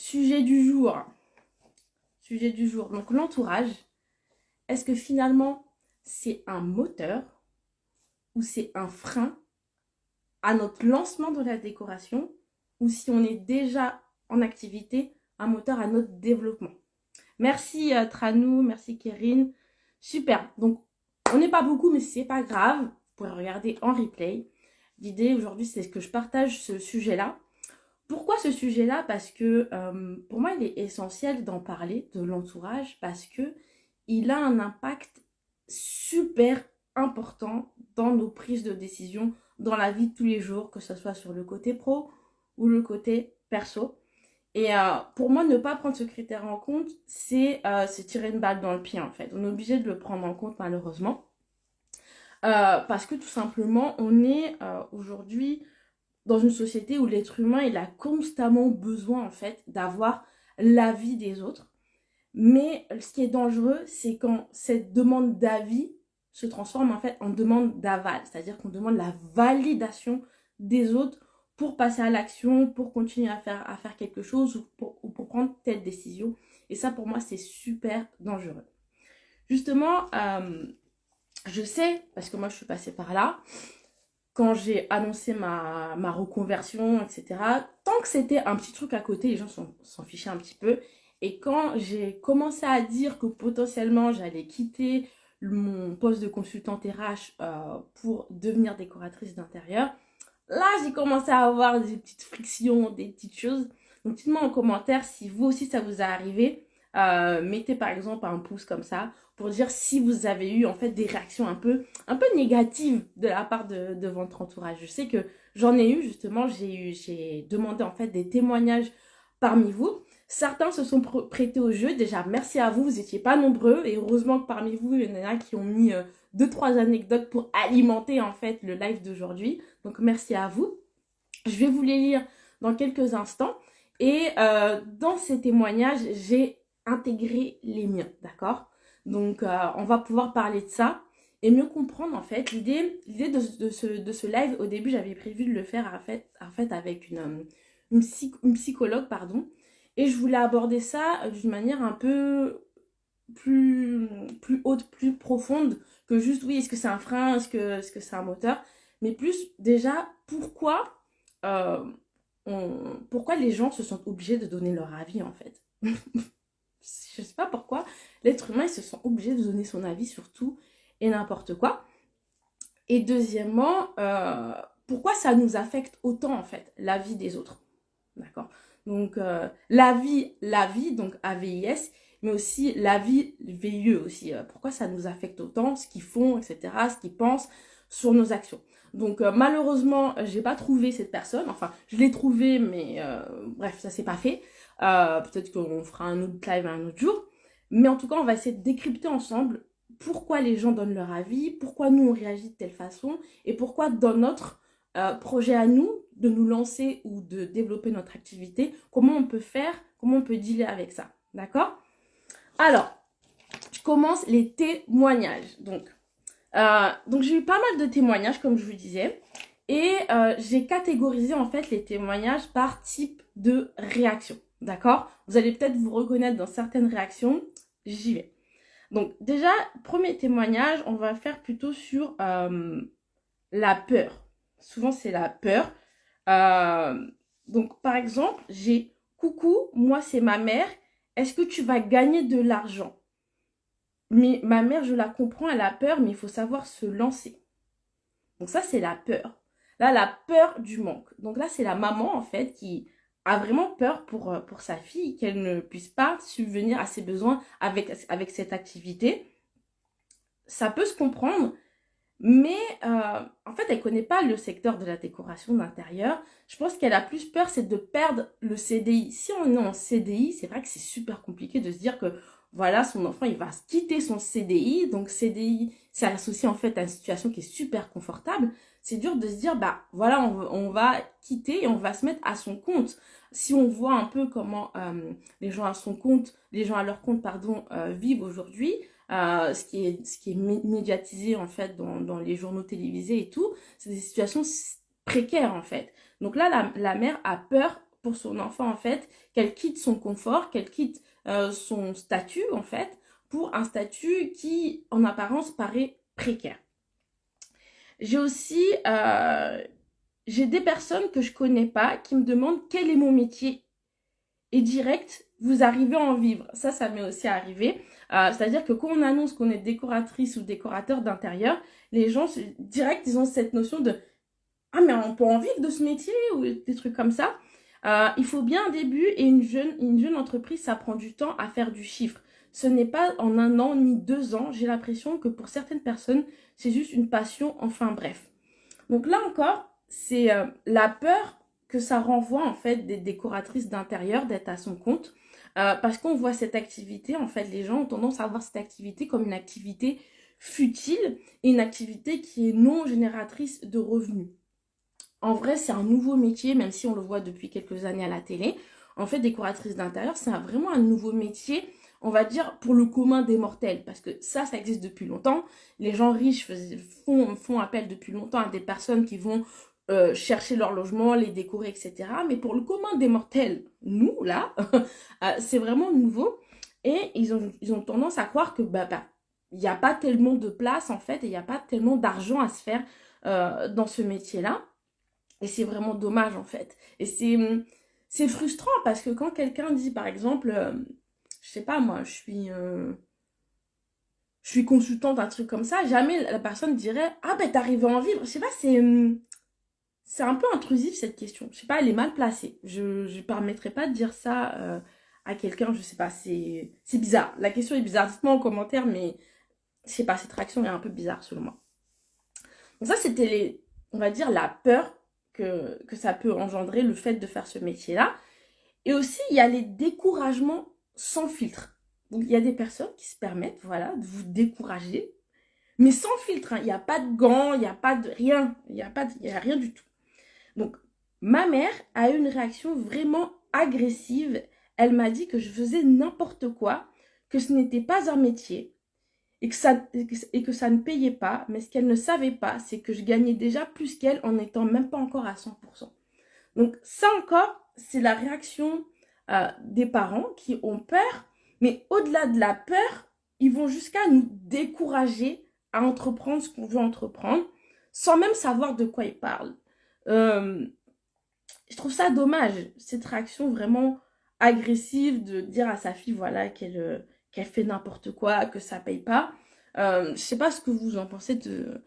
sujet du jour. Sujet du jour. Donc l'entourage, est-ce que finalement c'est un moteur ou c'est un frein à notre lancement de la décoration ou si on est déjà en activité, un moteur à notre développement? Merci Tranou, merci Kérine. Super. Donc on n'est pas beaucoup mais c'est pas grave. Vous pourrez regarder en replay. L'idée aujourd'hui c'est que je partage ce sujet-là. Pourquoi ce sujet-là? Parce que pour moi, il est essentiel d'en parler, de l'entourage, parce que il a un impact super important dans nos prises de décision, dans la vie de tous les jours, que ce soit sur le côté pro ou le côté perso. Et pour moi, ne pas prendre ce critère en compte, c'est se tirer une balle dans le pied, en fait. On est obligé de le prendre en compte, malheureusement. Parce que tout simplement, on est aujourd'hui dans une société où l'être humain, il a constamment besoin, en fait, d'avoir l'avis des autres. Mais ce qui est dangereux, c'est quand cette demande d'avis se transforme, en fait, en demande d'aval. C'est-à-dire qu'on demande la validation des autres pour passer à l'action, pour continuer à faire quelque chose ou pour prendre telle décision. Et ça, pour moi, c'est super dangereux. Justement, je sais, parce que moi, je suis passée par là, quand j'ai annoncé ma reconversion, etc., tant que c'était un petit truc à côté, les gens s'en fichaient un petit peu. Et quand j'ai commencé à dire que potentiellement j'allais quitter mon poste de consultante RH pour devenir décoratrice d'intérieur, là j'ai commencé à avoir des petites frictions, des petites choses. Donc dites-moi en commentaire si vous aussi ça vous est arrivé. Mettez par exemple un pouce comme ça pour dire si vous avez eu en fait des réactions un peu négatives de la part de votre entourage. Je sais que j'en ai eu justement, j'ai demandé en fait des témoignages parmi vous. Certains se sont prêtés au jeu. Déjà, merci à vous, vous n'étiez pas nombreux et heureusement que parmi vous, il y en a qui ont mis 2-3 anecdotes pour alimenter en fait le live d'aujourd'hui. Donc merci à vous. Je vais vous les lire dans quelques instants. Et dans ces témoignages, j'ai intégré les miens, d'accord? Donc on va pouvoir parler de ça et mieux comprendre en fait. L'idée de ce live, au début, j'avais prévu de le faire en fait avec une psychologue, pardon. Et je voulais aborder ça d'une manière un peu plus haute, plus profonde que juste, oui, est-ce que c'est un frein, est-ce que c'est un moteur? Mais plus, déjà, euh, pourquoi les gens se sentent obligés de donner leur avis, en fait? Je sais pas pourquoi l'être humain, il se sent obligé de donner son avis sur tout et n'importe quoi. Et deuxièmement, pourquoi ça nous affecte autant, en fait, la vie des autres? D'accord. Donc, la vie, donc AVIS, mais aussi la vie, VIE aussi. Pourquoi ça nous affecte autant, ce qu'ils font, etc., ce qu'ils pensent sur nos actions. Donc, malheureusement, j'ai pas trouvé cette personne. Enfin, je l'ai trouvée, mais bref, ça s'est pas fait. Peut-être qu'on fera un autre live un autre jour. Mais en tout cas, on va essayer de décrypter ensemble pourquoi les gens donnent leur avis, pourquoi nous on réagit de telle façon, et pourquoi dans notre projet à nous, de nous lancer ou de développer notre activité, comment on peut faire, comment on peut dealer avec ça. D'accord? Alors, je commence les témoignages. Donc j'ai eu pas mal de témoignages, comme je vous disais, et j'ai catégorisé en fait les témoignages par type de réaction. D'accord? Vous allez peut-être vous reconnaître dans certaines réactions. J'y vais. Donc déjà, premier témoignage, on va faire plutôt sur la peur. Souvent, c'est la peur. Donc, par exemple, j'ai « Coucou, moi, c'est ma mère. Est-ce que tu vas gagner de l'argent ?» Mais ma mère, je la comprends, elle a peur, mais il faut savoir se lancer. Donc ça, c'est la peur. Là, la peur du manque. Donc là, c'est la maman, en fait, qui a vraiment peur pour sa fille, qu'elle ne puisse pas subvenir à ses besoins avec cette activité. Ça peut se comprendre, mais en fait, elle connaît pas le secteur de la décoration d'intérieur. Je pense qu'elle a plus peur, c'est de perdre le CDI. Si on est en CDI, c'est vrai que c'est super compliqué de se dire que voilà, son enfant, il va quitter son CDI. Donc CDI, c'est associé en fait à une situation qui est super confortable. C'est dur de se dire, bah voilà, on va quitter et on va se mettre à son compte. Si on voit un peu comment les gens à leur compte, pardon, vivent aujourd'hui, ce qui est médiatisé en fait dans les journaux télévisés et tout, c'est des situations précaires en fait. Donc là, la mère a peur pour son enfant, en fait, qu'elle quitte son confort, qu'elle quitte son statut, en fait, pour un statut qui, en apparence, paraît précaire. J'ai aussi j'ai des personnes que je connais pas qui me demandent quel est mon métier et direct, vous arrivez à en vivre. Ça m'est aussi arrivé. C'est-à-dire que quand on annonce qu'on est décoratrice ou décorateur d'intérieur, les gens, direct, ils ont cette notion de ah, mais on peut en vivre de ce métier ou des trucs comme ça. Il faut bien un début et une jeune entreprise, ça prend du temps à faire du chiffre. Ce n'est pas en 1 an ni 2 ans. J'ai l'impression que pour certaines personnes, c'est juste une passion, enfin bref. Donc là encore, c'est la peur que ça renvoie en fait des décoratrices d'intérieur d'être à son compte. Parce qu'on voit cette activité, en fait, les gens ont tendance à voir cette activité comme une activité futile et une activité qui est non génératrice de revenus. En vrai, c'est un nouveau métier, même si on le voit depuis quelques années à la télé. En fait, décoratrice d'intérieur, c'est vraiment un nouveau métier, on va dire, pour le commun des mortels. Parce que ça existe depuis longtemps. Les gens riches font appel depuis longtemps à des personnes qui vont chercher leur logement, les décorer, etc. Mais pour le commun des mortels, nous, là, c'est vraiment nouveau. Et ils ont tendance à croire que il n'y a pas tellement de place, en fait, et il n'y a pas tellement d'argent à se faire dans ce métier-là. Et c'est vraiment dommage, en fait. Et c'est frustrant parce que quand quelqu'un dit, par exemple, je sais pas, moi, je suis consultante, un truc comme ça, jamais la personne dirait, ah ben t'arrives à en vivre. Je sais pas, c'est un peu intrusif cette question. Je sais pas, elle est mal placée. Je ne permettrai pas de dire ça à quelqu'un, je sais pas, c'est bizarre. La question est bizarre. Dites-moi en commentaire, mais je sais pas, cette réaction est un peu bizarre selon moi. Donc ça, c'était on va dire, la peur que ça peut engendrer, le fait de faire ce métier-là. Et aussi, il y a les découragements sans filtre. Donc, il y a des personnes qui se permettent, voilà, de vous décourager, mais sans filtre. Hein. Il n'y a pas de gants, il n'y a pas de rien. Il n'y a rien du tout. Donc, ma mère a eu une réaction vraiment agressive. Elle m'a dit que je faisais n'importe quoi, que ce n'était pas un métier et que ça ne payait pas. Mais ce qu'elle ne savait pas, c'est que je gagnais déjà plus qu'elle en n'étant même pas encore à 100%. Donc, ça encore, c'est la réaction des parents qui ont peur. Mais au-delà de la peur, ils vont jusqu'à nous décourager à entreprendre ce qu'on veut entreprendre sans même savoir de quoi ils parlent. Je trouve ça dommage, cette réaction vraiment agressive de dire à sa fille, voilà, qu'elle fait n'importe quoi, que ça paye pas. Je sais pas ce que vous en pensez de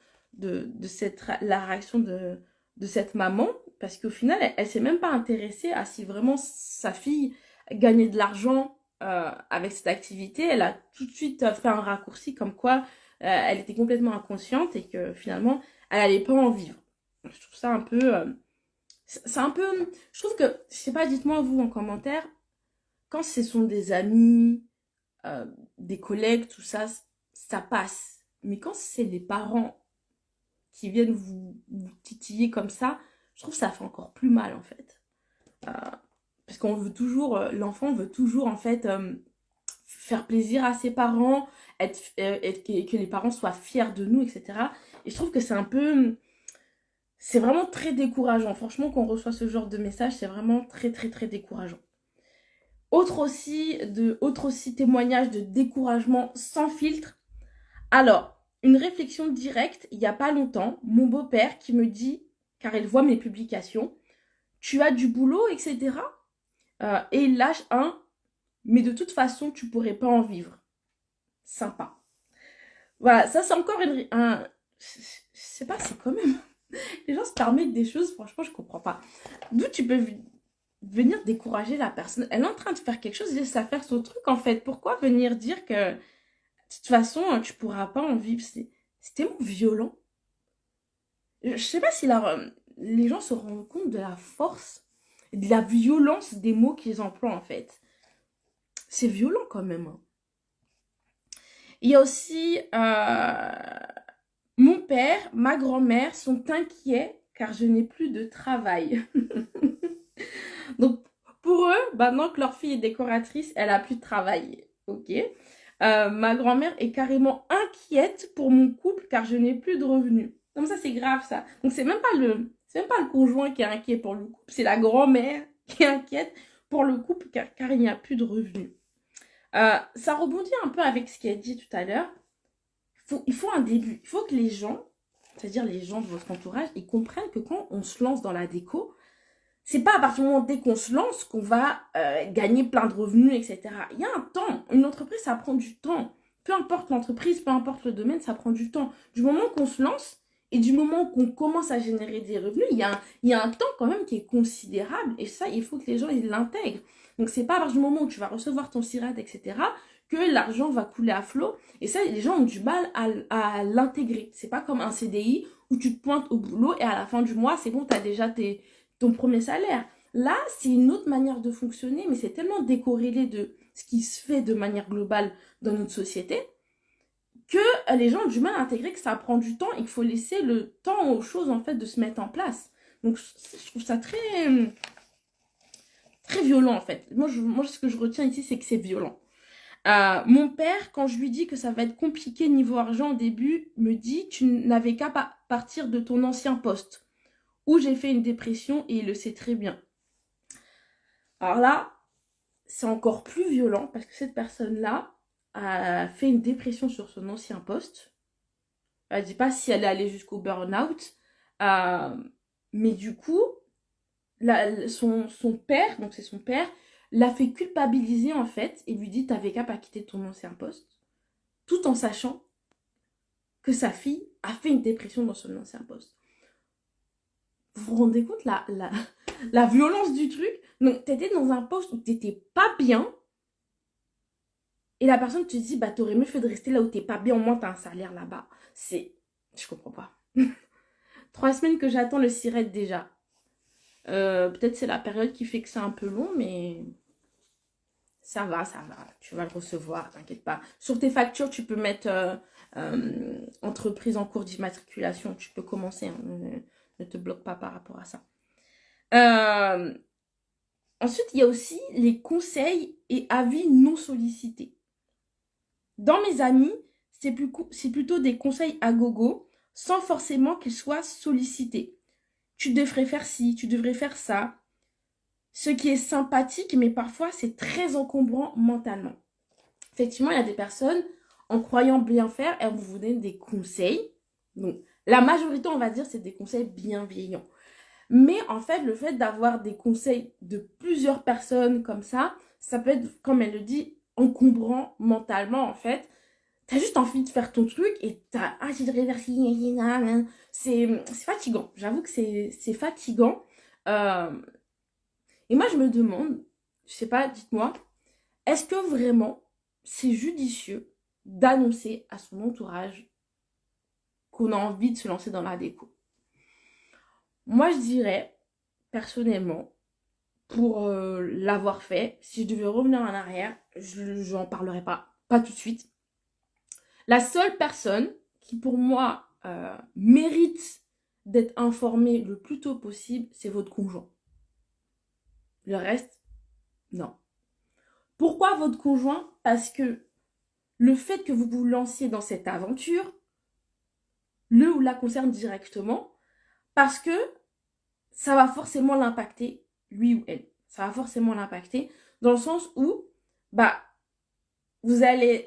la réaction de cette maman, parce qu'au final, elle s'est même pas intéressée à si vraiment sa fille gagnait de l'argent avec cette activité. Elle a tout de suite fait un raccourci comme quoi elle était complètement inconsciente et que finalement, elle allait pas en vivre. Je trouve ça un peu... c'est un peu... Je trouve que, je sais pas, dites-moi vous en commentaire, quand ce sont des amis, des collègues, tout ça, ça passe. Mais quand c'est les parents qui viennent vous titiller comme ça, je trouve que ça fait encore plus mal en fait. Parce qu'on veut toujours, l'enfant veut toujours en fait faire plaisir à ses parents, que les parents soient fiers de nous, etc. Et je trouve que c'est un peu... C'est vraiment très décourageant. Franchement, quand on reçoit ce genre de message, c'est vraiment très, très, très décourageant. Autre aussi témoignage de découragement sans filtre. Alors, une réflexion directe, il n'y a pas longtemps, mon beau-père qui me dit, car il voit mes publications, tu as du boulot, etc. Et il lâche mais de toute façon, tu pourrais pas en vivre. Sympa. Voilà, ça c'est encore je sais pas, c'est quand même... Les gens se permettent des choses, franchement, je comprends pas. D'où tu peux venir décourager la personne. Elle est en train de faire quelque chose, laisse-la faire son truc, en fait. Pourquoi venir dire que, de toute façon, tu pourras pas en vivre? C'est tellement violent. Je sais pas si les gens se rendent compte de la force et de la violence des mots qu'ils emploient, en fait. C'est violent, quand même. Hein. Il y a aussi... mon père, ma grand-mère sont inquiets car je n'ai plus de travail. Donc, pour eux, maintenant que leur fille est décoratrice, elle a plus de travail. Ok. Ma grand-mère est carrément inquiète pour mon couple car je n'ai plus de revenus. Donc ça, c'est grave, ça. Donc, c'est même pas le conjoint qui est inquiet pour le couple, c'est la grand-mère qui est inquiète pour le couple car il n'y a plus de revenus. Ça rebondit un peu avec ce qui a dit tout à l'heure. Il faut un début. Il faut que les gens, c'est-à-dire les gens de votre entourage, ils comprennent que quand on se lance dans la déco, c'est pas à partir du moment dès qu'on se lance qu'on va gagner plein de revenus, etc. Il y a un temps. Une entreprise, ça prend du temps. Peu importe l'entreprise, peu importe le domaine, ça prend du temps. Du moment qu'on se lance et du moment qu'on commence à générer des revenus, il y a un temps quand même qui est considérable. Et ça, il faut que les gens ils l'intègrent. Donc, c'est pas à partir du moment où tu vas recevoir ton SIRET, etc., que l'argent va couler à flot. Et ça, les gens ont du mal à l'intégrer. C'est pas comme un CDI où tu te pointes au boulot et à la fin du mois, c'est bon, tu as déjà ton premier salaire. Là, c'est une autre manière de fonctionner, mais c'est tellement décorrélé de ce qui se fait de manière globale dans notre société que les gens ont du mal à intégrer que ça prend du temps et qu'il faut laisser le temps aux choses en fait de se mettre en place. Donc, je trouve ça très violent en fait. Moi, ce que je retiens ici, c'est que c'est violent. Mon père, quand je lui dis que ça va être compliqué niveau argent au début, me dit tu n'avais qu'à partir de ton ancien poste où j'ai fait une dépression et il le sait très bien. Alors là, c'est encore plus violent parce que cette personne-là a fait une dépression sur son ancien poste. Elle ne dit pas si elle est allée jusqu'au burn-out. Mais du coup, son père, donc c'est son père, l'a fait culpabiliser en fait et lui dit t'avais qu'à pas quitter ton ancien poste. Tout en sachant que sa fille a fait une dépression dans son ancien poste. Vous vous rendez compte la violence du truc? Donc, t'étais dans un poste où t'étais pas bien. Et la personne te dit, bah, t'aurais mieux fait de rester là où t'es pas bien. Au moins, t'as un salaire là-bas. Je comprends pas. 3 semaines que j'attends le SIRET déjà. Peut-être c'est la période qui fait que c'est un peu long, mais ça va. Tu vas le recevoir, t'inquiète pas. Sur tes factures, tu peux mettre entreprise en cours d'immatriculation. Tu peux commencer. Hein, ne te bloque pas par rapport à ça. Ensuite, il y a aussi les conseils et avis non sollicités. Dans mes amis, c'est plutôt des conseils à gogo, sans forcément qu'ils soient sollicités. Tu devrais faire ci, tu devrais faire ça. Ce qui est sympathique, mais parfois c'est très encombrant mentalement. Effectivement, il y a des personnes, en croyant bien faire, elles vous donnent des conseils. Donc, la majorité, on va dire, c'est des conseils bienveillants. Mais en fait, le fait d'avoir des conseils de plusieurs personnes comme ça peut être, comme elle le dit, encombrant mentalement en fait. T'as juste envie de faire ton truc et tu devrais faire ci, c'est fatigant. J'avoue que c'est fatigant. Et moi, je me demande, je sais pas, dites-moi, est-ce que vraiment c'est judicieux d'annoncer à son entourage qu'on a envie de se lancer dans la déco? Moi, je dirais, personnellement, pour l'avoir fait, si je devais revenir en arrière, je n'en parlerai pas tout de suite. La seule personne qui, pour moi, mérite d'être informée le plus tôt possible, c'est votre conjoint. Le reste, non. Pourquoi votre conjoint? Parce que le fait que vous vous lanciez dans cette aventure, le ou la concerne directement, parce que ça va forcément l'impacter, lui ou elle. Ça va forcément l'impacter, dans le sens où, bah, vous allez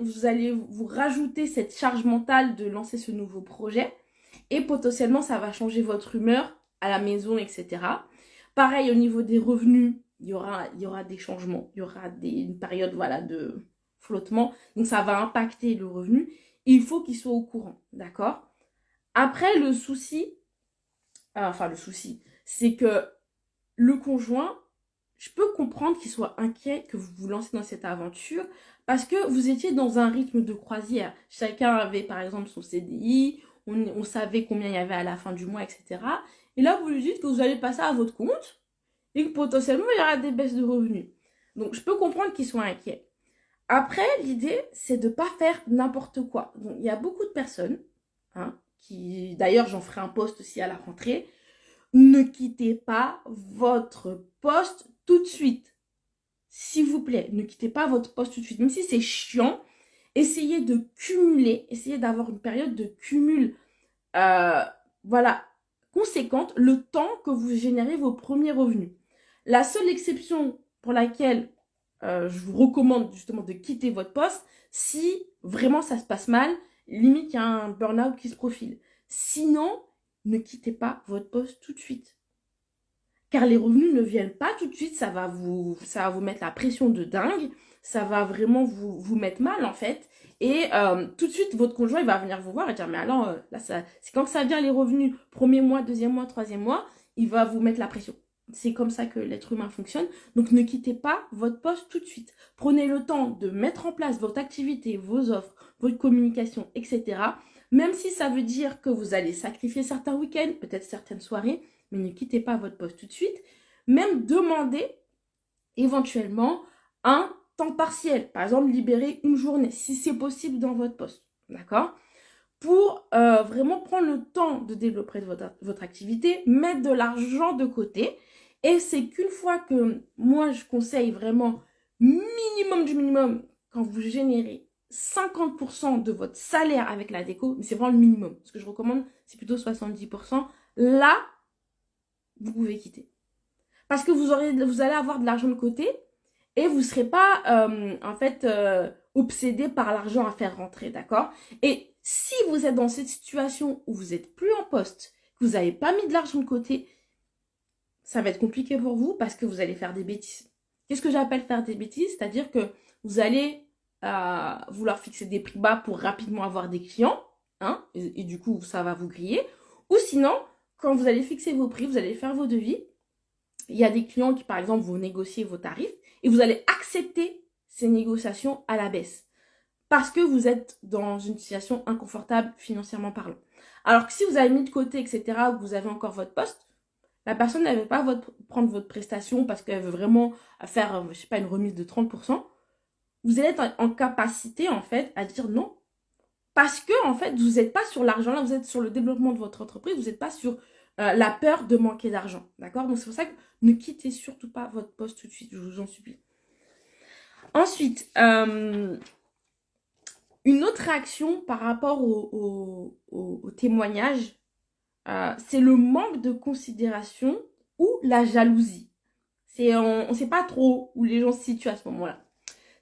vous rajouter cette charge mentale de lancer ce nouveau projet, et potentiellement, ça va changer votre humeur à la maison, etc. Pareil, au niveau des revenus, il y aura des changements, il y aura une période voilà, de flottement, donc ça va impacter le revenu. Il faut qu'il soit au courant, d'accord? Après, le souci, c'est que le conjoint, je peux comprendre qu'il soit inquiet que vous vous lancez dans cette aventure parce que vous étiez dans un rythme de croisière. Chacun avait par exemple son CDI, on savait combien il y avait à la fin du mois, etc. Et là, vous lui dites que vous allez passer à votre compte et que potentiellement, il y aura des baisses de revenus. Donc, je peux comprendre qu'il soit inquiet. Après, l'idée, c'est de ne pas faire n'importe quoi. Donc, il y a beaucoup de personnes, hein, qui, d'ailleurs, j'en ferai un post aussi à la rentrée, ne quittez pas votre poste tout de suite. S'il vous plaît, ne quittez pas votre poste tout de suite. Même si c'est chiant, essayez de cumuler, essayez d'avoir une période de cumul voilà, conséquente le temps que vous générez vos premiers revenus. La seule exception pour laquelle je vous recommande justement de quitter votre poste, si vraiment ça se passe mal, limite il y a un burn-out qui se profile. Sinon, ne quittez pas votre poste tout de suite. Car les revenus ne viennent pas tout de suite, ça va vous mettre la pression de dingue, ça va vraiment vous mettre mal en fait. Et tout de suite, votre conjoint il va venir vous voir et dire mais alors, là, c'est quand ça vient les revenus, premier mois, deuxième mois, troisième mois, il va vous mettre la pression. C'est comme ça que l'être humain fonctionne. Donc ne quittez pas votre poste tout de suite. Prenez le temps de mettre en place votre activité, vos offres, votre communication, etc. Même si ça veut dire que vous allez sacrifier certains week-ends, peut-être certaines soirées, mais ne quittez pas votre poste tout de suite. Même demandez éventuellement un temps partiel. Par exemple, libérer une journée, si c'est possible dans votre poste. D'accord ? Pour vraiment prendre le temps de développer votre activité, mettre de l'argent de côté. Et c'est qu'une fois que moi, je conseille vraiment minimum du minimum, quand vous générez 50% de votre salaire avec la déco, mais c'est vraiment le minimum. Ce que je recommande, c'est plutôt 70%. Là, vous pouvez quitter. Parce que vous allez avoir de l'argent de côté et vous ne serez pas, obsédé par l'argent à faire rentrer, d'accord ? Et si vous êtes dans cette situation où vous n'êtes plus en poste, que vous n'avez pas mis de l'argent de côté, ça va être compliqué pour vous parce que vous allez faire des bêtises. Qu'est-ce que j'appelle faire des bêtises ? C'est-à-dire que vous allez vouloir fixer des prix bas pour rapidement avoir des clients, hein, et du coup, ça va vous griller. Ou sinon, quand vous allez fixer vos prix, vous allez faire vos devis. Il y a des clients qui, par exemple, vont négocier vos tarifs et vous allez accepter ces négociations à la baisse parce que vous êtes dans une situation inconfortable financièrement parlant. Alors que si vous avez mis de côté, etc., ou que vous avez encore votre poste, la personne ne veut pas prendre votre prestation parce qu'elle veut vraiment faire, je sais pas, une remise de 30%. Vous allez être en capacité, en fait, à dire non. Parce que, en fait, vous n'êtes pas sur l'argent, là, vous êtes sur le développement de votre entreprise, vous n'êtes pas sur la peur de manquer d'argent. D'accord ? Donc, c'est pour ça que ne quittez surtout pas votre poste tout de suite, je vous en supplie. Ensuite, une autre réaction par rapport au témoignage, c'est le manque de considération ou la jalousie. On ne sait pas trop où les gens se situent à ce moment-là.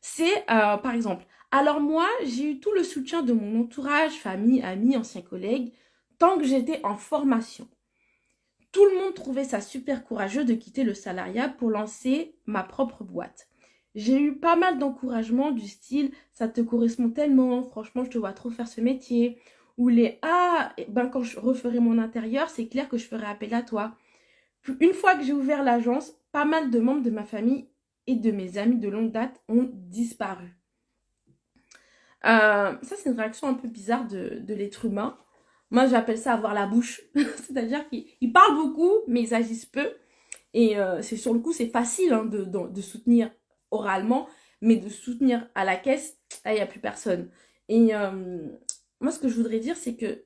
C'est, par exemple, alors moi, j'ai eu tout le soutien de mon entourage, famille, amis, anciens collègues, tant que j'étais en formation. Tout le monde trouvait ça super courageux de quitter le salariat pour lancer ma propre boîte. J'ai eu pas mal d'encouragements du style « ça te correspond tellement, franchement je te vois trop faire ce métier » ou les « ah, ben quand je referai mon intérieur, c'est clair que je ferai appel à toi ». Une fois que j'ai ouvert l'agence, pas mal de membres de ma famille et de mes amis de longue date ont disparu. Ça, c'est une réaction un peu bizarre de l'être humain. Moi, j'appelle ça avoir la bouche. C'est-à-dire qu'ils parlent beaucoup, mais ils agissent peu. Et sur le coup, c'est facile hein, de soutenir oralement, mais de soutenir à la caisse, là, il n'y a plus personne. Et moi, ce que je voudrais dire, c'est que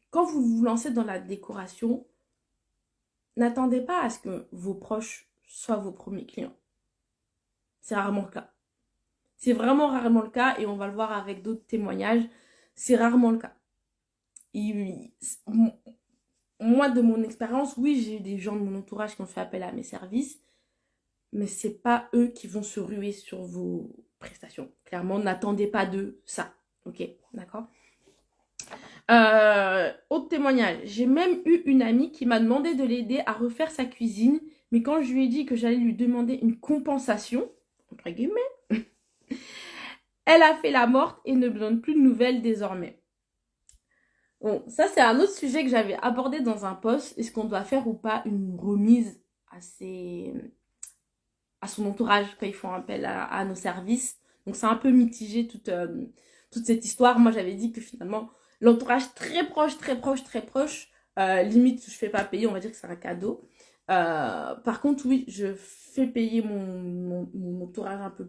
quand vous vous lancez dans la décoration, n'attendez pas à ce que vos proches soient vos premiers clients. C'est rarement le cas. C'est vraiment rarement le cas et on va le voir avec d'autres témoignages. C'est rarement le cas. Et, moi, de mon expérience, oui, j'ai eu des gens de mon entourage qui ont fait appel à mes services, mais c'est pas eux qui vont se ruer sur vos prestations. Clairement, n'attendez pas d'eux ça. Ok, d'accord ? Autre témoignage. J'ai même eu une amie qui m'a demandé de l'aider à refaire sa cuisine, mais quand je lui ai dit que j'allais lui demander une compensation, entre guillemets, elle a fait la morte et ne me donne plus de nouvelles désormais. Bon, ça c'est un autre sujet que j'avais abordé dans un post. Est-ce qu'on doit faire ou pas une remise à son entourage quand ils font appel à nos services? Donc c'est un peu mitigé toute cette histoire. Moi j'avais dit que finalement l'entourage très proche, limite je fais pas payer, on va dire que c'est un cadeau. Par contre oui, je fais payer mon entourage un peu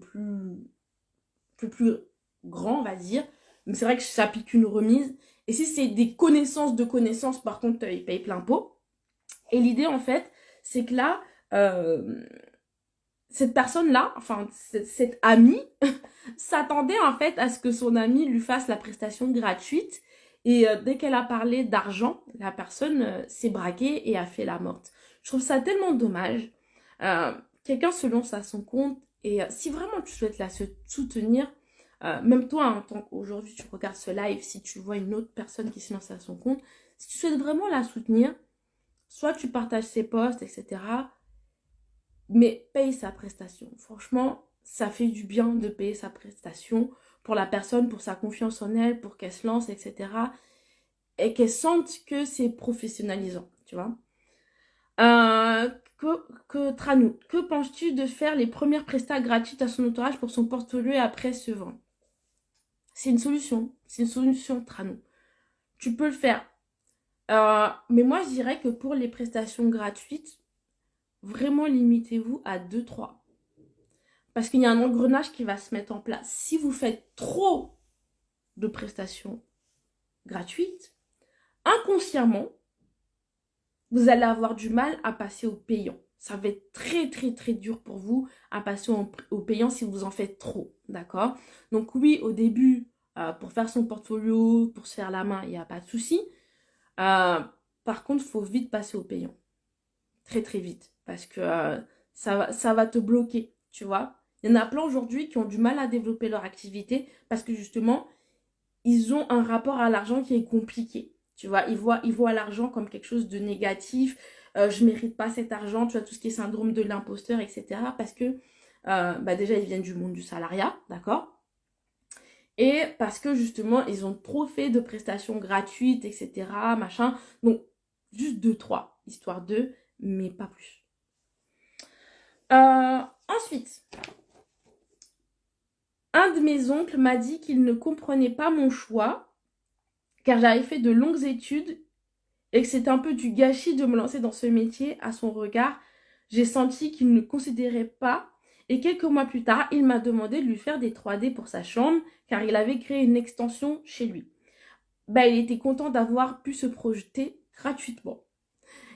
plus grand, on va dire. Mais c'est vrai que j'applique une remise. Et si c'est des connaissances de connaissances, par contre, ils payent plein pot. Et l'idée, en fait, c'est que là, cette personne-là, enfin, cette amie, s'attendait, en fait, à ce que son ami lui fasse la prestation gratuite. Et dès qu'elle a parlé d'argent, la personne s'est braquée et a fait la morte. Je trouve ça tellement dommage. Quelqu'un se lance à son compte et si vraiment tu souhaites la soutenir, même toi, en tant qu'aujourd'hui tu regardes ce live, si tu vois une autre personne qui se lance à son compte, si tu souhaites vraiment la soutenir, soit tu partages ses posts, etc. Mais paye sa prestation. Franchement, ça fait du bien de payer sa prestation pour la personne, pour sa confiance en elle, pour qu'elle se lance, etc. Et qu'elle sente que c'est professionnalisant, tu vois. Tranou, que penses-tu de faire les premières prestats gratuites à son entourage pour son portfolio et après se vendre? C'est une solution, Tranou. Tu peux le faire. Mais moi, je dirais que pour les prestations gratuites, vraiment limitez-vous à 2-3. Parce qu'il y a un engrenage qui va se mettre en place. Si vous faites trop de prestations gratuites, inconsciemment, vous allez avoir du mal à passer au payant. Ça va être très, très, très dur pour vous à passer au payant si vous en faites trop, d'accord? Donc oui, au début, pour faire son portfolio, pour se faire la main, il n'y a pas de souci. Par contre, il faut vite passer au payant. Très, très vite. Parce que ça va te bloquer, tu vois? Il y en a plein aujourd'hui qui ont du mal à développer leur activité parce que justement, ils ont un rapport à l'argent qui est compliqué. Tu vois, ils voient l'argent comme quelque chose de négatif. Je ne mérite pas cet argent, tu vois, tout ce qui est syndrome de l'imposteur, etc. Parce que déjà, ils viennent du monde du salariat, d'accord? Et parce que justement, ils ont trop fait de prestations gratuites, etc. Machin. Donc, juste 2-3, histoire d'eux, mais pas plus. Ensuite, un de mes oncles m'a dit qu'il ne comprenait pas mon choix, car j'avais fait de longues études et que c'était un peu du gâchis de me lancer dans ce métier. À son regard, j'ai senti qu'il ne considérait pas. Et quelques mois plus tard, il m'a demandé de lui faire des 3D pour sa chambre, car il avait créé une extension chez lui. Il était content d'avoir pu se projeter gratuitement.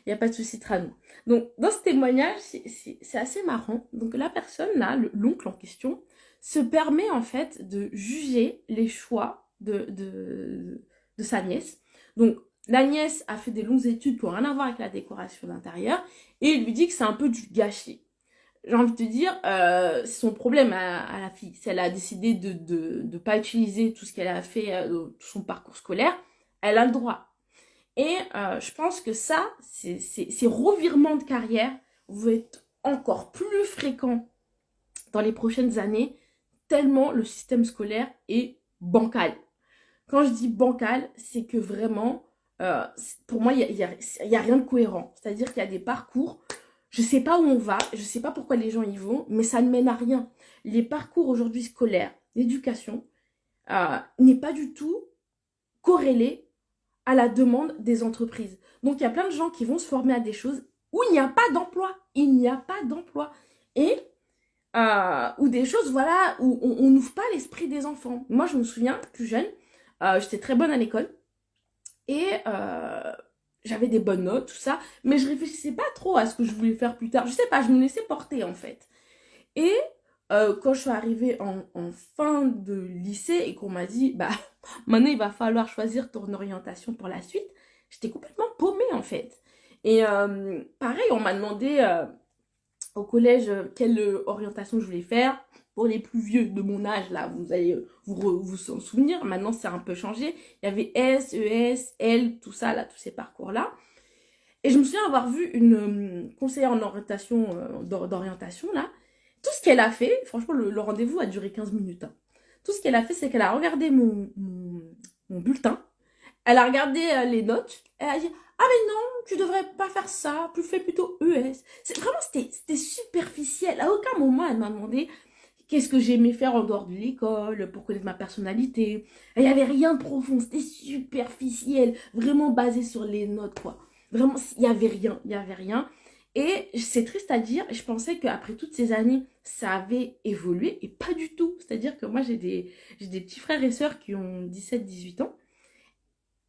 Il n'y a pas de souci, Tranou. Donc, dans ce témoignage, c'est assez marrant. Donc, la personne, là, l'oncle en question, se permet en fait de juger les choix de sa nièce. Donc, la nièce a fait des longues études qui n'ont rien à voir avec la décoration d'intérieur et il lui dit que c'est un peu du gâchis. J'ai envie de te dire, c'est son problème à la fille. Si elle a décidé de ne pas utiliser tout ce qu'elle a fait, tout son parcours scolaire, elle a le droit. Et je pense que ça, ces revirements de carrière vont être encore plus fréquents dans les prochaines années, tellement le système scolaire est bancal. Quand je dis bancal, c'est que vraiment, pour moi, il y a rien de cohérent. C'est-à-dire qu'il y a des parcours, je ne sais pas où on va, je ne sais pas pourquoi les gens y vont, mais ça ne mène à rien. Les parcours aujourd'hui scolaires, l'éducation, n'est pas du tout corrélé à la demande des entreprises. Donc, il y a plein de gens qui vont se former à des choses où il n'y a pas d'emploi. Il n'y a pas d'emploi. Et ou des choses, voilà, où on n'ouvre pas l'esprit des enfants. Moi, je me souviens, plus jeune, j'étais très bonne à l'école. Et j'avais des bonnes notes, tout ça. Mais je réfléchissais pas trop à ce que je voulais faire plus tard. Je sais pas, je me laissais porter, en fait. Et quand je suis arrivée en fin de lycée et qu'on m'a dit, maintenant, il va falloir choisir ton orientation pour la suite, j'étais complètement paumée, en fait. Et pareil, on m'a demandé au collège quelle orientation je voulais faire. Pour les plus vieux de mon âge, là, vous allez vous en souvenir. Maintenant, c'est un peu changé. Il y avait S, ES, L, tout ça, là, tous ces parcours-là. Et je me souviens avoir vu une conseillère en orientation, d'orientation, là. Tout ce qu'elle a fait, franchement, le rendez-vous a duré 15 minutes. Hein. Tout ce qu'elle a fait, c'est qu'elle a regardé mon bulletin. Elle a regardé les notes. Elle a dit, ah mais non, tu devrais pas faire ça. Tu fais plutôt ES. Vraiment, c'était superficiel. À aucun moment, elle m'a demandé qu'est-ce que j'aimais faire en dehors de l'école, pour connaître ma personnalité. Il n'y avait rien de profond. C'était superficiel. Vraiment basé sur les notes, quoi. Vraiment, il n'y avait rien. Il n'y avait rien. Et c'est triste à dire, je pensais qu'après toutes ces années, ça avait évolué, et pas du tout. C'est-à-dire que moi, j'ai des petits frères et sœurs qui ont 17-18 ans,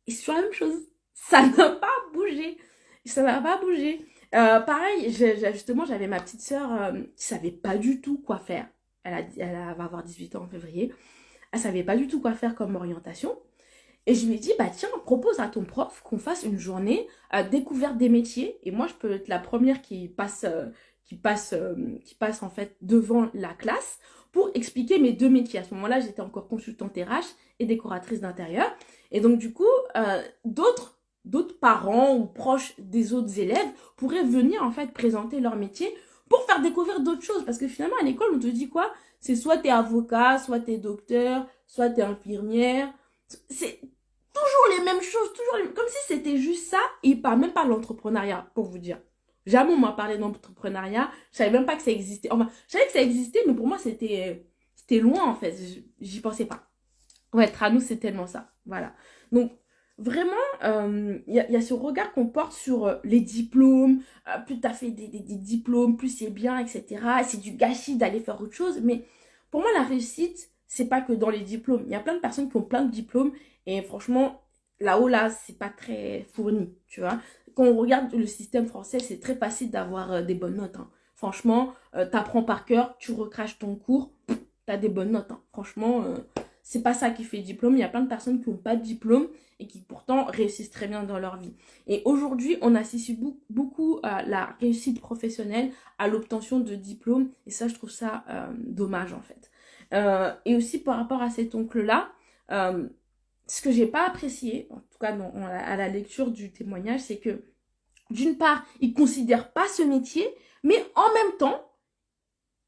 et c'est toujours la même chose. Ça n'a pas bougé. Ça n'a pas bougé. Pareil, justement, j'avais ma petite sœur qui savait pas du tout quoi faire. Elle va avoir 18 ans en février. Elle savait pas du tout quoi faire comme orientation. Et je lui ai dit, bah tiens, propose à ton prof qu'on fasse une journée découverte des métiers. Et moi, je peux être la première qui passe en fait devant la classe pour expliquer mes deux métiers. À ce moment-là, j'étais encore consultante RH et décoratrice d'intérieur. Et donc, du coup, d'autres parents ou proches des autres élèves pourraient venir en fait présenter leur métier pour faire découvrir d'autres choses. Parce que finalement, à l'école, on te dit quoi? C'est soit t'es avocat, soit t'es docteur, soit t'es infirmière. C'est toujours les mêmes choses, comme si c'était juste ça. Et il parle même pas de l'entrepreneuriat, pour vous dire. Jamais on m'a parlé d'entrepreneuriat. Je savais même pas que ça existait. Enfin, je savais que ça existait, mais pour moi, c'était loin, en fait. J'y pensais pas. Ouais, être à nous, c'est tellement ça. Voilà. Donc, vraiment, y a ce regard qu'on porte sur les diplômes. Plus tu as fait des diplômes, plus c'est bien, etc. C'est du gâchis d'aller faire autre chose. Mais pour moi, la réussite, c'est pas que dans les diplômes. Il y a plein de personnes qui ont plein de diplômes. Et franchement, là-haut, là, c'est pas très fourni, tu vois. Quand on regarde le système français, c'est très facile d'avoir des bonnes notes, hein. Franchement, t'apprends par cœur, tu recraches ton cours, t'as des bonnes notes, hein. Franchement, c'est pas ça qui fait le diplôme. Il y a plein de personnes qui n'ont pas de diplôme et qui pourtant réussissent très bien dans leur vie. Et aujourd'hui, on associe beaucoup à la réussite professionnelle à l'obtention de diplômes. Et ça, je trouve ça dommage en fait. Et aussi par rapport à cet oncle-là, ce que j'ai pas apprécié, en tout cas à la lecture du témoignage, c'est que d'une part, il considère pas ce métier, mais en même temps,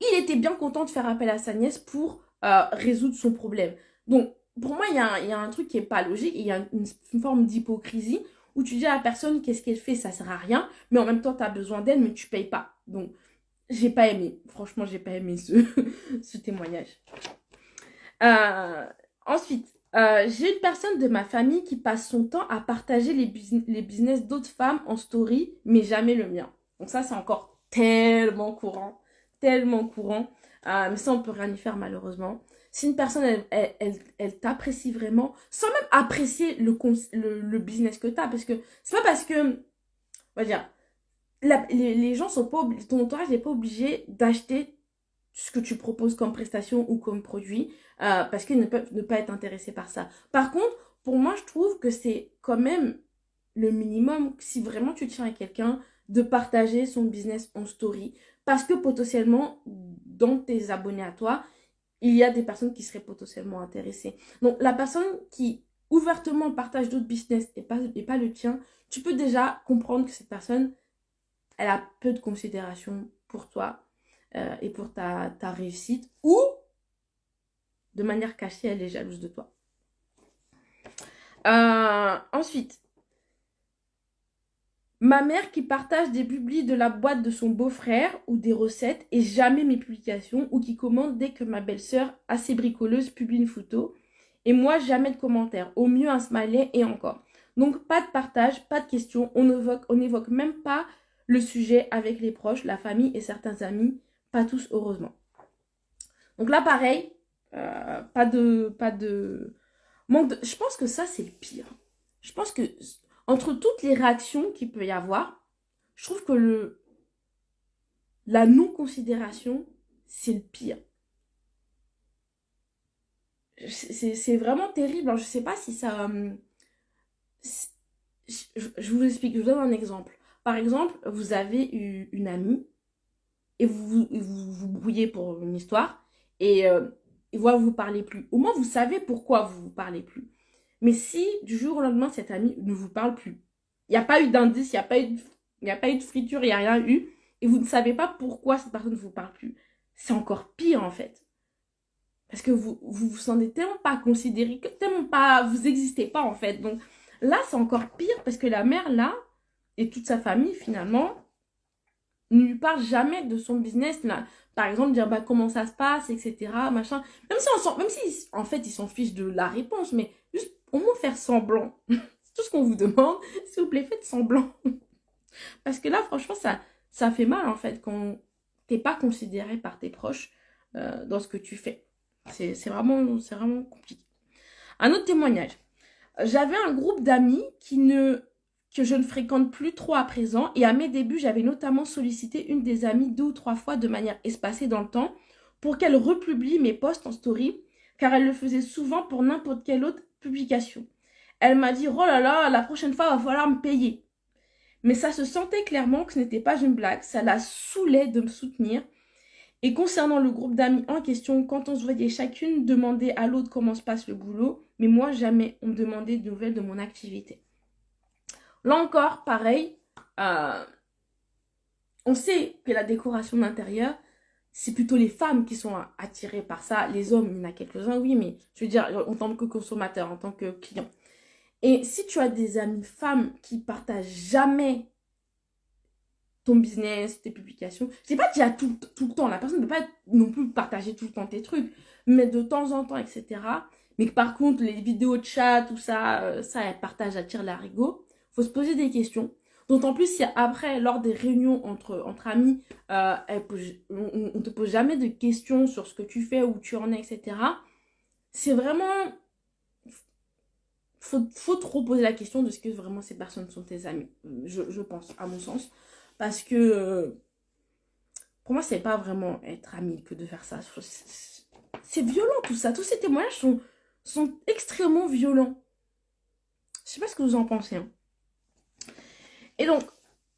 il était bien content de faire appel à sa nièce pour résoudre son problème. Donc, pour moi, il y a un truc qui est pas logique, il y a une forme d'hypocrisie où tu dis à la personne qu'est-ce qu'elle fait, ça sert à rien, mais en même temps, tu as besoin d'elle, mais tu payes pas. Donc, j'ai pas aimé. Franchement, j'ai pas aimé ce témoignage. Ensuite, j'ai une personne de ma famille qui passe son temps à partager les business d'autres femmes en story, mais jamais le mien. Donc ça, c'est encore tellement courant. Tellement courant. Mais ça, on peut rien y faire malheureusement. Si une personne, elle t'apprécie vraiment, sans même apprécier le business que tu as, parce que c'est pas parce que, on va dire, les gens sont pas obligés, ton entourage n'est pas obligé d'acheter ce que tu proposes comme prestation ou comme produit, parce qu'ils ne peuvent ne pas être intéressés par ça. Par contre, pour moi, je trouve que c'est quand même le minimum, si vraiment tu tiens à quelqu'un, de partager son business en story, parce que potentiellement, dans tes abonnés à toi, il y a des personnes qui seraient potentiellement intéressées. Donc, la personne qui ouvertement partage d'autres business et pas le tien, tu peux déjà comprendre que cette personne, elle a peu de considération pour toi et pour ta réussite, ou de manière cachée, elle est jalouse de toi. Ensuite, ma mère qui partage des publis de la boîte de son beau-frère ou des recettes et jamais mes publications, ou qui commente dès que ma belle-sœur, assez bricoleuse, publie une photo. Et moi, jamais de commentaires. Au mieux, un smiley et encore. Donc, pas de partage, pas de questions. On n'évoque même pas le sujet avec les proches, la famille et certains amis. Pas tous, heureusement. Donc là, pareil, pas de manque de... Je pense que ça, c'est le pire. Je pense que entre toutes les réactions qu'il peut y avoir, je trouve que la non-considération, c'est le pire. C'est vraiment terrible. Alors, je sais pas si ça... je vous explique, je vous donne un exemple. Par exemple, vous avez une amie et vous brouillez pour une histoire et voilà, vous parlez plus. Au moins, vous savez pourquoi vous vous parlez plus. Mais si du jour au lendemain, cette amie ne vous parle plus, il n'y a pas eu d'indice, il n'y a pas eu de friture, il n'y a rien eu, et vous ne savez pas pourquoi cette personne ne vous parle plus, c'est encore pire en fait. Parce que vous sentez tellement pas considéré, tellement pas, vous n'existez pas en fait. Donc là, c'est encore pire parce que la mère là, et toute sa famille finalement, ne lui parle jamais de son business là. Par exemple, dire bah, comment ça se passe, etc. Machin. Même si en fait ils s'en fichent de la réponse, mais juste au moins faire semblant. C'est tout ce qu'on vous demande. S'il vous plaît, faites semblant. Parce que là, franchement, ça fait mal en fait quand t'es pas considéré par tes proches dans ce que tu fais. C'est vraiment compliqué. Un autre témoignage. J'avais un groupe d'amis que je ne fréquente plus trop à présent, et à mes débuts, j'avais notamment sollicité une des amies 2 ou 3 fois de manière espacée dans le temps pour qu'elle republie mes posts en story, car elle le faisait souvent pour n'importe quelle autre publication. Elle m'a dit, oh là là, la prochaine fois, il va falloir me payer. Mais ça se sentait clairement que ce n'était pas une blague. Ça la saoulait de me soutenir. Et concernant le groupe d'amis en question, quand on se voyait chacune demander à l'autre comment se passe le boulot, mais moi, jamais on me demandait de nouvelles de mon activité. Là encore, pareil, on sait que la décoration d'intérieur, c'est plutôt les femmes qui sont attirées par ça. Les hommes, il y en a quelques-uns, oui, mais je veux dire, en tant que consommateur, en tant que client. Et si tu as des amies femmes qui partagent jamais ton business, tes publications, je sais pas qu'il y a tout le temps, la personne ne peut pas non plus partager tout le temps tes trucs, mais de temps en temps, etc. Mais que par contre, les vidéos de chat, tout ça, ça, elle partage, elle tire l'arigot. Faut se poser des questions. D'autant plus si après, lors des réunions entre amis, on te pose jamais de questions sur ce que tu fais, où tu en es, etc. C'est vraiment... Faut trop poser la question de ce que vraiment ces personnes sont tes amis. Je pense, à mon sens. Parce que pour moi, c'est pas vraiment être ami que de faire ça. C'est violent tout ça. Tous ces témoignages sont extrêmement violents. Je sais pas ce que vous en pensez. Hein. Et donc,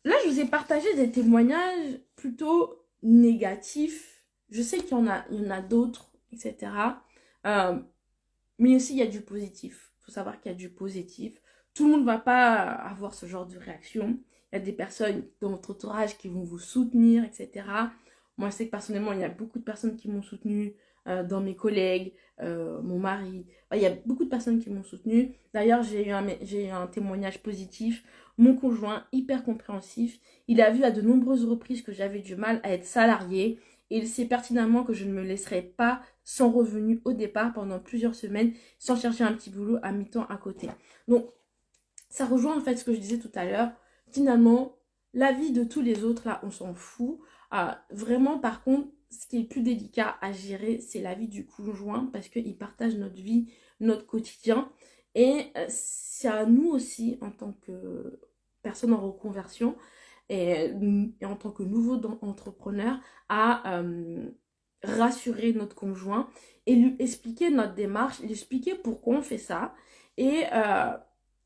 là, je vous ai partagé des témoignages plutôt négatifs. Je sais qu'il y en a d'autres, etc. Mais aussi, il y a du positif. Il faut savoir qu'il y a du positif. Tout le monde ne va pas avoir ce genre de réaction. Il y a des personnes dans votre entourage qui vont vous soutenir, etc. Moi, je sais que personnellement, il y a beaucoup de personnes qui m'ont soutenu, dans mes collègues, mon mari. Il y a beaucoup de personnes qui m'ont soutenu. D'ailleurs, j'ai eu un témoignage positif. Mon conjoint, hyper compréhensif, il a vu à de nombreuses reprises que j'avais du mal à être salariée. Et il sait pertinemment que je ne me laisserai pas sans revenu au départ pendant plusieurs semaines, sans chercher un petit boulot à mi-temps à côté. Donc, ça rejoint en fait ce que je disais tout à l'heure. Finalement, la vie de tous les autres, là, on s'en fout. Vraiment, par contre, ce qui est plus délicat à gérer, c'est la vie du conjoint parce qu'il partage notre vie, notre quotidien. Et c'est à nous aussi, en tant que personne en reconversion et en tant que nouveau entrepreneur, à rassurer notre conjoint et lui expliquer notre démarche, lui expliquer pourquoi on fait ça et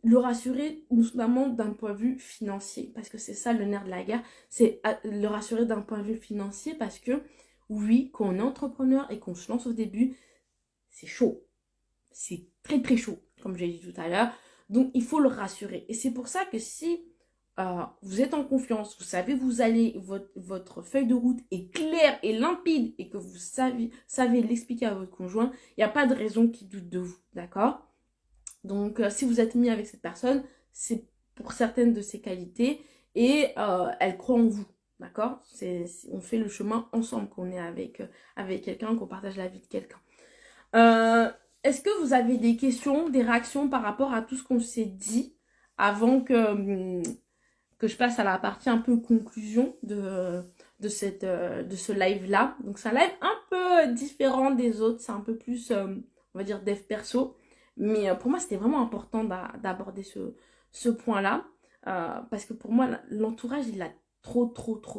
le rassurer notamment d'un point de vue financier, parce que c'est ça le nerf de la guerre, c'est le rassurer d'un point de vue financier, parce que oui, quand on est entrepreneur et qu'on se lance au début, c'est chaud, c'est très très chaud, comme j'ai dit tout à l'heure, donc il faut le rassurer. Et c'est pour ça que si vous êtes en confiance, vous savez vous allez, votre feuille de route est claire et limpide et que vous savez l'expliquer à votre conjoint, il n'y a pas de raison qu'il doute de vous, d'accord? Donc, si vous êtes mis avec cette personne, c'est pour certaines de ses qualités et elle croit en vous, d'accord? On fait le chemin ensemble qu'on est avec quelqu'un, qu'on partage la vie de quelqu'un. Est-ce que vous avez des questions, des réactions par rapport à tout ce qu'on s'est dit avant que je passe à la partie un peu conclusion de ce live-là? Donc, c'est un live un peu différent des autres, c'est un peu plus, on va dire, dev perso. Mais pour moi, c'était vraiment important d'aborder ce point-là. Parce que pour moi, l'entourage, il a trop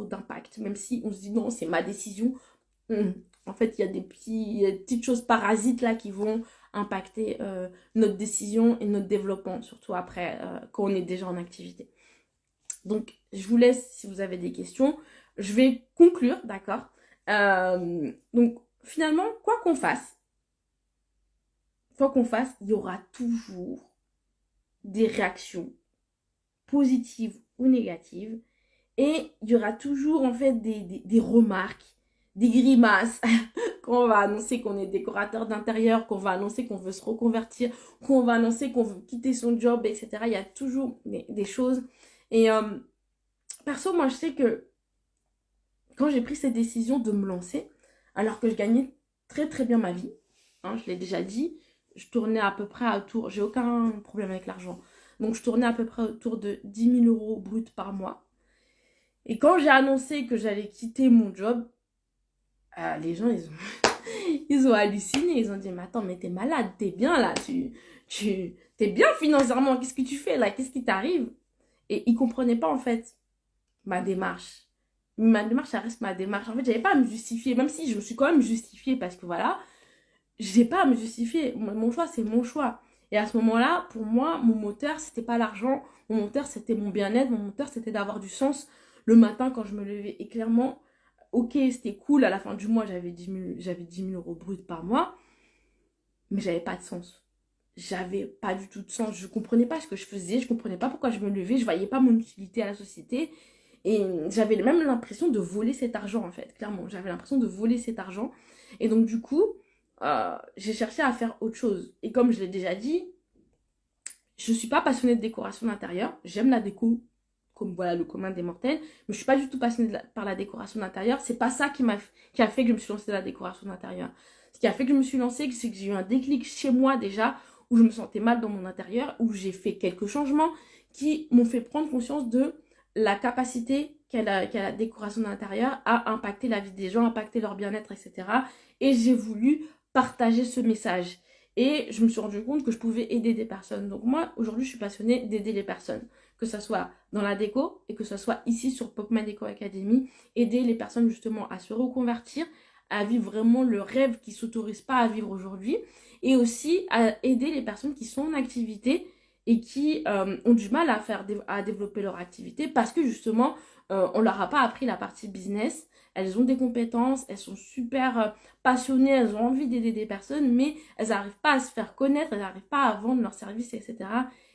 d'impact. Même si on se dit non, c'est ma décision. En fait, il y a des petites choses parasites là qui vont impacter notre décision et notre développement. Surtout après, quand on est déjà en activité. Donc, je vous laisse si vous avez des questions. Je vais conclure, d'accord? Donc, finalement, quoi qu'on fasse, il y aura toujours des réactions positives ou négatives. Et il y aura toujours en fait des remarques, des grimaces, quand on va annoncer qu'on est décorateur d'intérieur, qu'on va annoncer qu'on veut se reconvertir, qu'on va annoncer qu'on veut quitter son job, etc. Il y a toujours des choses. Et perso, moi je sais que quand j'ai pris cette décision de me lancer, alors que je gagnais très très bien ma vie, hein, je l'ai déjà dit, je tournais à peu près autour, j'ai aucun problème avec l'argent, donc je tournais à peu près autour de 10 000 euros brut par mois. Et quand j'ai annoncé que j'allais quitter mon job, les gens, ils ont halluciné, ils ont dit, mais attends, mais t'es malade, t'es bien là, t'es bien financièrement, qu'est-ce que tu fais là, qu'est-ce qui t'arrive? Et ils comprenaient pas en fait ma démarche. Ma démarche, ça reste ma démarche. En fait, j'avais pas à me justifier, même si je me suis quand même justifiée parce que voilà, j'ai pas à me justifier. Mon choix, c'est mon choix. Et à ce moment-là, pour moi, mon moteur, c'était pas l'argent. Mon moteur, c'était mon bien-être. Mon moteur, c'était d'avoir du sens le matin quand je me levais. Et clairement, ok, c'était cool. À la fin du mois, j'avais 10 000 euros bruts par mois. Mais j'avais pas de sens. J'avais pas du tout de sens. Je comprenais pas ce que je faisais. Je comprenais pas pourquoi je me levais. Je voyais pas mon utilité à la société. Et j'avais même l'impression de voler cet argent, en fait. Clairement, j'avais l'impression de voler cet argent. Et donc, du coup, j'ai cherché à faire autre chose. Et comme je l'ai déjà dit, je ne suis pas passionnée de décoration d'intérieur. J'aime la déco, comme voilà le commun des mortels. Mais je ne suis pas du tout passionnée par la décoration d'intérieur. C'est pas ça qui a fait que je me suis lancée dans la décoration d'intérieur. Ce qui a fait que je me suis lancée, c'est que j'ai eu un déclic chez moi déjà, où je me sentais mal dans mon intérieur, où j'ai fait quelques changements qui m'ont fait prendre conscience de la capacité qu'a la décoration d'intérieur à impacter la vie des gens, impacter leur bien-être, etc. Et j'ai voulu partager ce message. Et je me suis rendu compte que je pouvais aider des personnes. Donc moi, aujourd'hui, je suis passionnée d'aider les personnes. Que ce soit dans la déco et que ce soit ici sur Popman Déco Academy. Aider les personnes justement à se reconvertir, à vivre vraiment le rêve qu'ils ne s'autorisent pas à vivre aujourd'hui. Et aussi à aider les personnes qui sont en activité et qui ont du mal à développer leur activité parce que justement, on leur a pas appris la partie business. Elles ont des compétences, elles sont super passionnées, elles ont envie d'aider des personnes, mais elles n'arrivent pas à se faire connaître, elles n'arrivent pas à vendre leurs services, etc.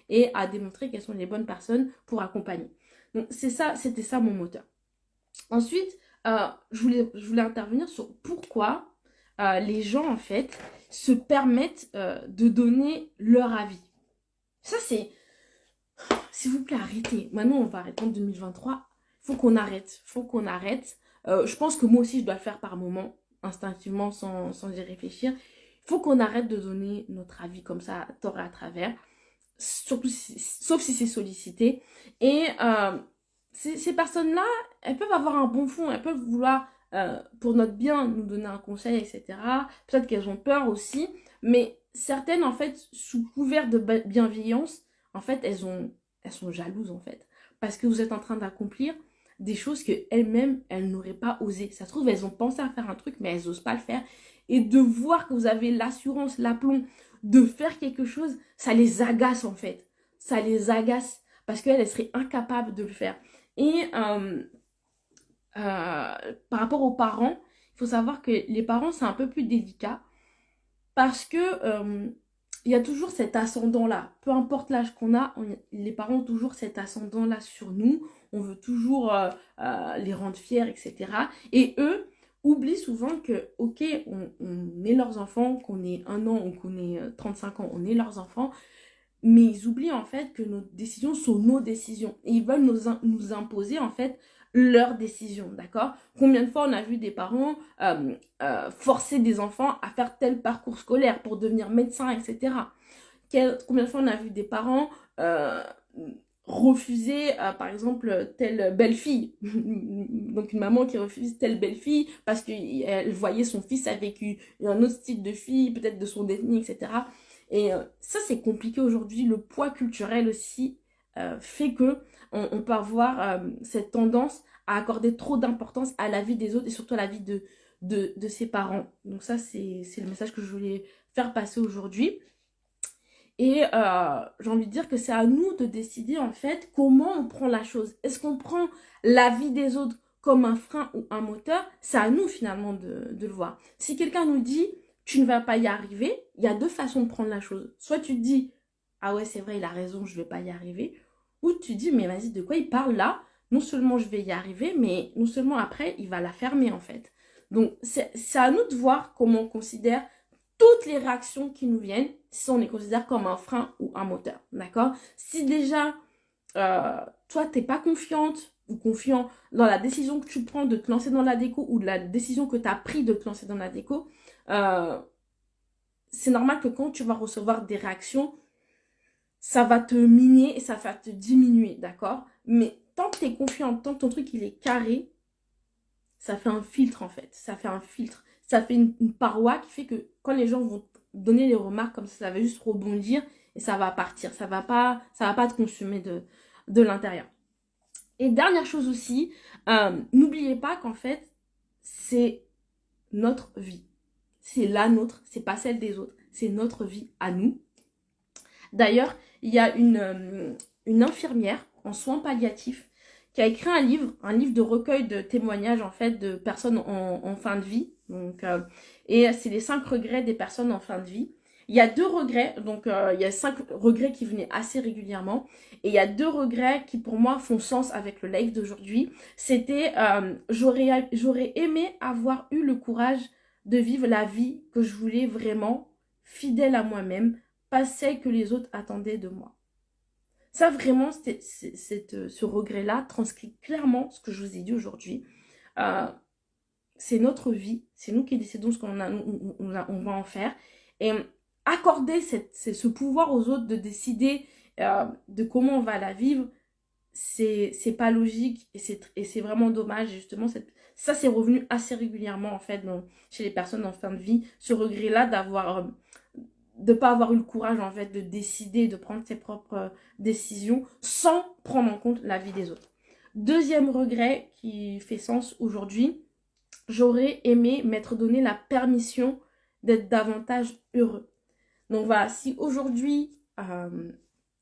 et à démontrer qu'elles sont les bonnes personnes pour accompagner. Donc c'était ça mon moteur. Ensuite, je voulais intervenir sur pourquoi les gens, en fait, se permettent de donner leur avis. Ça, c'est... S'il vous plaît, arrêtez. Maintenant, on va arrêter en 2023. Faut qu'on arrête. Faut qu'on arrête. Je pense que moi aussi, je dois le faire par moment, instinctivement, sans y réfléchir. Il faut qu'on arrête de donner notre avis comme ça, tort et à travers. Sauf si c'est sollicité. Et ces personnes-là, elles peuvent avoir un bon fond. Elles peuvent vouloir, pour notre bien, nous donner un conseil, etc. Peut-être qu'elles ont peur aussi. Mais certaines, en fait, sous couvert de bienveillance, en fait, elles sont jalouses, en fait. Parce que vous êtes en train d'accomplir des choses qu'elles-mêmes, elles n'auraient pas osé. Ça se trouve, elles ont pensé à faire un truc, mais elles n'osent pas le faire. Et de voir que vous avez l'assurance, l'aplomb de faire quelque chose, ça les agace, en fait. Ça les agace. Parce qu'elles seraient incapables de le faire. Et par rapport aux parents, il faut savoir que les parents, c'est un peu plus délicat. Parce que il y a toujours cet ascendant-là. Peu importe l'âge qu'on a, les parents ont toujours cet ascendant-là sur nous. On veut toujours les rendre fiers, etc. Et eux oublient souvent que, ok, on est leurs enfants, qu'on ait 1 an ou qu'on ait 35 ans, on est leurs enfants. Mais ils oublient en fait que nos décisions sont nos décisions. Et ils veulent nous imposer en fait leurs décisions, d'accord? Combien de fois on a vu des parents forcer des enfants à faire tel parcours scolaire pour devenir médecin, etc. Combien de fois on a vu des parents refuser, par exemple, telle belle-fille. Donc une maman qui refuse telle belle-fille parce qu'elle voyait son fils avec un autre style de fille, peut-être de son ethnie, etc. Et ça, c'est compliqué aujourd'hui. Le poids culturel aussi fait que on peut avoir cette tendance à accorder trop d'importance à la vie des autres et surtout à la vie de ses parents. Donc ça, c'est le message que je voulais faire passer aujourd'hui. Et j'ai envie de dire que c'est à nous de décider en fait comment on prend la chose. Est-ce qu'on prend la vie des autres comme un frein ou un moteur? C'est à nous finalement de le voir. Si quelqu'un nous dit tu ne vas pas y arriver, il y a 2 façons de prendre la chose. Soit tu te dis ah ouais c'est vrai il a raison je ne vais pas y arriver, ou tu te dis mais vas-y de quoi il parle là? Non seulement je vais y arriver mais non seulement après il va la fermer en fait. Donc c'est à nous de voir comment on considère toutes les réactions qui nous viennent, si on les considère comme un frein ou un moteur, d'accord? Si déjà, toi, t'es pas confiante ou confiant dans la décision que tu prends de te lancer dans la déco ou de la décision que tu as pris de te lancer dans la déco, c'est normal que quand tu vas recevoir des réactions, ça va te miner et ça va te diminuer, d'accord? Mais tant que tu es confiante, tant que ton truc il est carré, ça fait un filtre en fait, ça fait un filtre. Ça fait une paroi qui fait que quand les gens vont donner les remarques comme ça va juste rebondir et ça va partir. Ça va pas te consumer de l'intérieur. Et dernière chose aussi, n'oubliez pas qu'en fait, c'est notre vie. C'est la nôtre, c'est pas celle des autres. C'est notre vie à nous. D'ailleurs, il y a une infirmière en soins palliatifs qui a écrit un livre de recueil de témoignages en fait de personnes en fin de vie. Donc, et c'est les 5 regrets des personnes en fin de vie. Il y a 2 regrets, donc il y a 5 regrets qui venaient assez régulièrement. Et il y a 2 regrets qui pour moi font sens avec le live d'aujourd'hui. C'était, j'aurais aimé avoir eu le courage de vivre la vie que je voulais vraiment, fidèle à moi-même, pas celle que les autres attendaient de moi. Ça vraiment, ce regret-là transcrit clairement ce que je vous ai dit aujourd'hui. C'est notre vie, c'est nous qui décidons ce qu'on on va en faire. Et accorder ce pouvoir aux autres de décider de comment on va la vivre, c'est pas logique et c'est vraiment dommage. Et justement, ça c'est revenu assez régulièrement en fait chez les personnes en fin de vie, ce regret-là de pas avoir eu le courage en fait de décider, de prendre ses propres décisions sans prendre en compte la vie des autres. Deuxième regret qui fait sens aujourd'hui, j'aurais aimé m'être donné la permission d'être davantage heureux. Donc voilà, si aujourd'hui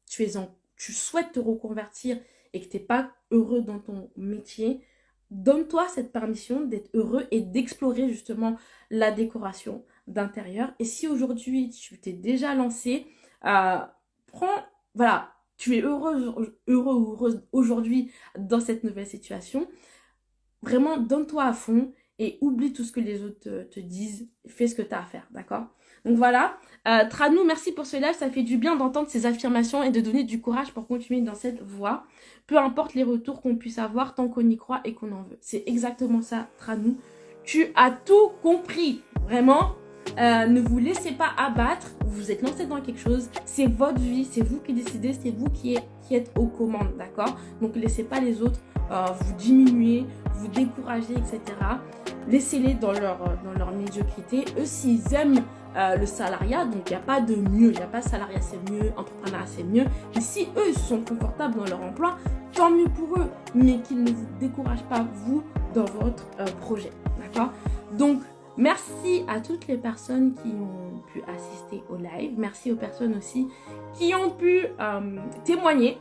tu souhaites te reconvertir et que tu n'es pas heureux dans ton métier, donne-toi cette permission d'être heureux et d'explorer justement la décoration d'intérieur. Et si aujourd'hui tu t'es déjà lancé, voilà, tu es heureux ou heureuse aujourd'hui dans cette nouvelle situation, vraiment donne-toi à fond et oublie tout ce que les autres te disent, fais ce que tu as à faire, d'accord? Donc voilà, Tranou, merci pour ce live, ça fait du bien d'entendre ces affirmations et de donner du courage pour continuer dans cette voie, peu importe les retours qu'on puisse avoir tant qu'on y croit et qu'on en veut. C'est exactement ça, Tranou, tu as tout compris, vraiment. Ne vous laissez pas abattre, vous vous êtes lancé dans quelque chose, c'est votre vie, c'est vous qui décidez, c'est vous qui êtes aux commandes, d'accord? Donc laissez pas les autres vous diminuer, vous décourager, etc. Laissez-les dans leur médiocrité. Eux, s'ils aiment le salariat, donc il n'y a pas de mieux, il n'y a pas salariat c'est mieux, entrepreneuriat c'est mieux. Et si eux, ils sont confortables dans leur emploi, tant mieux pour eux, mais qu'ils ne vous découragent pas, vous, dans votre projet, d'accord? Donc, merci à toutes les personnes qui ont pu assister au live. Merci aux personnes aussi qui ont pu témoigner